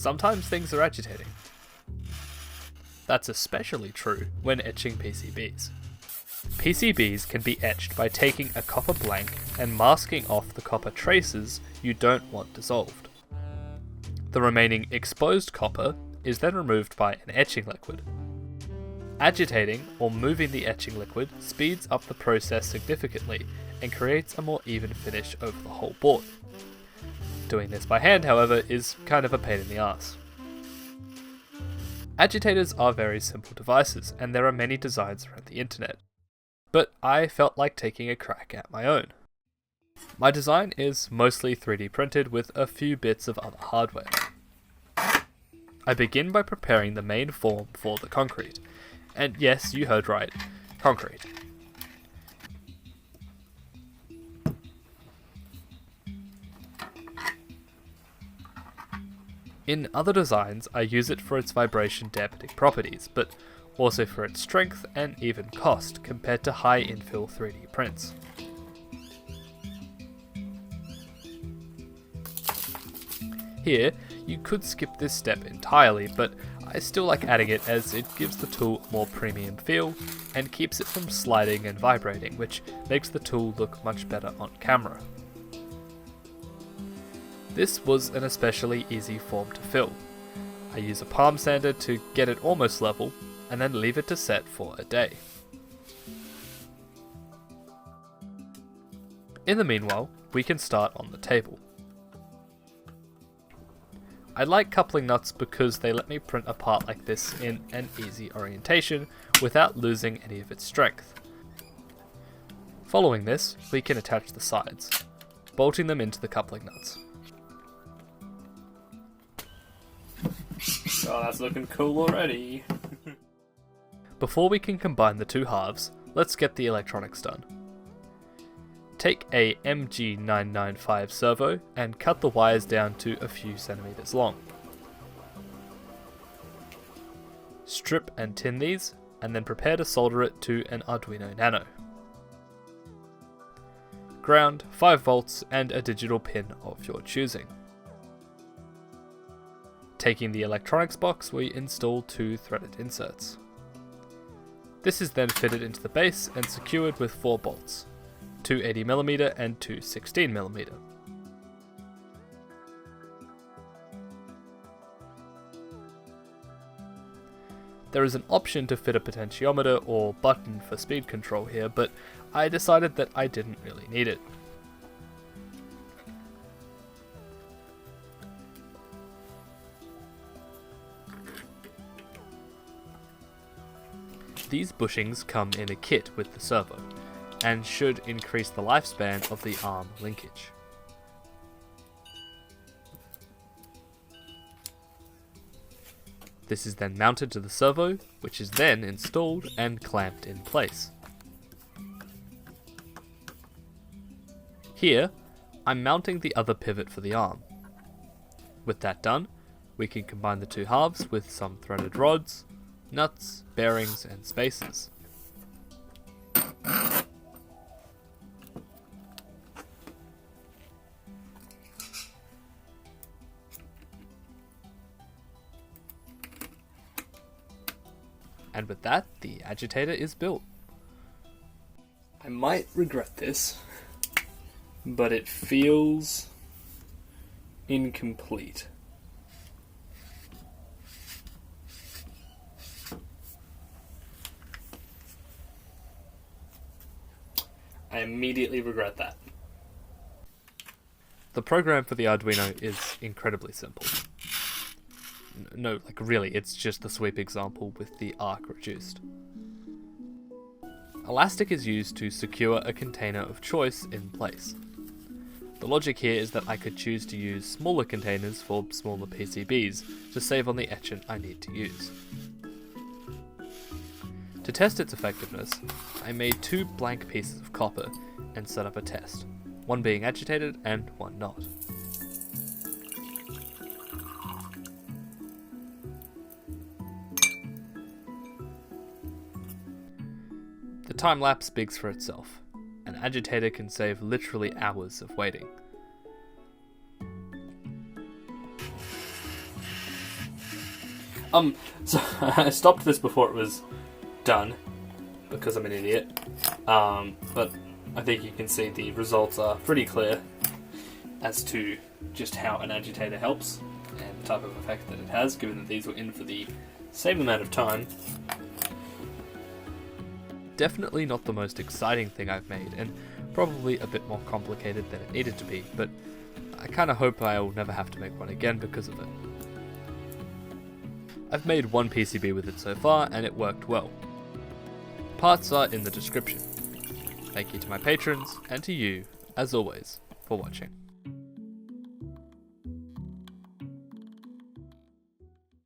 sometimes things are agitating. That's especially true when etching PCBs. PCBs can be etched by taking a copper blank and masking off the copper traces you don't want dissolved. The remaining exposed copper is then removed by an etching liquid. Agitating or moving the etching liquid speeds up the process significantly and creates a more even finish over the whole board. Doing this by hand, however, is kind of a pain in the ass. Agitators are very simple devices, and there are many designs around the internet, but I felt like taking a crack at my own. My design is mostly 3D printed with a few bits of other hardware. I begin by preparing the main form for the concrete, and yes, you heard right, concrete. In other designs, I use it for its vibration dampening properties, but also for its strength and even cost compared to high infill 3D prints. Here, you could skip this step entirely, but I still like adding it as it gives the tool a more premium feel and keeps it from sliding and vibrating, which makes the tool look much better on camera. This was an especially easy form to fill. I use a palm sander to get it almost level, and then leave it to set for a day. In the meanwhile, we can start on the table. I like coupling nuts because they let me print a part like this in an easy orientation without losing any of its strength. Following this, we can attach the sides, bolting them into the coupling nuts. Oh, that's looking cool already. Before we can combine the two halves, let's get the electronics done. Take a MG995 servo and cut the wires down to a few centimeters long. Strip and tin these, and then prepare to solder it to an Arduino Nano. Ground, 5 volts and a digital pin of your choosing. Taking the electronics box, we install 2 threaded inserts. This is then fitted into the base and secured with 4 bolts, 2 80mm and 2 16mm. There is an option to fit a potentiometer or button for speed control here, but I decided that I didn't really need it. These bushings come in a kit with the servo, and should increase the lifespan of the arm linkage. This is then mounted to the servo, which is then installed and clamped in place. Here, I'm mounting the other pivot for the arm. With that done, we can combine the two halves with some threaded rods, nuts, bearings, and spacers. And with that, the agitator is built. I might regret this, but it feels incomplete. I immediately regret that. The program for the Arduino is incredibly simple. No, like really, it's just the sweep example with the arc reduced. Elastic is used to secure a container of choice in place. The logic here is that I could choose to use smaller containers for smaller PCBs to save on the etchant I need to use. To test its effectiveness, I made 2 blank pieces of copper and set up a test, one being agitated and one not. The time-lapse speaks for itself. An agitator can save literally hours of waiting. So I stopped this before it was done because I'm an idiot. But I think you can see the results are pretty clear as to just how an agitator helps and the type of effect that it has, given that these were in for the same amount of time. Definitely not the most exciting thing I've made, and probably a bit more complicated than it needed to be, but I kinda hope I'll never have to make one again because of it. I've made one PCB with it so far, and it worked well. Parts are in the description. Thank you to my patrons, and to you, as always, for watching.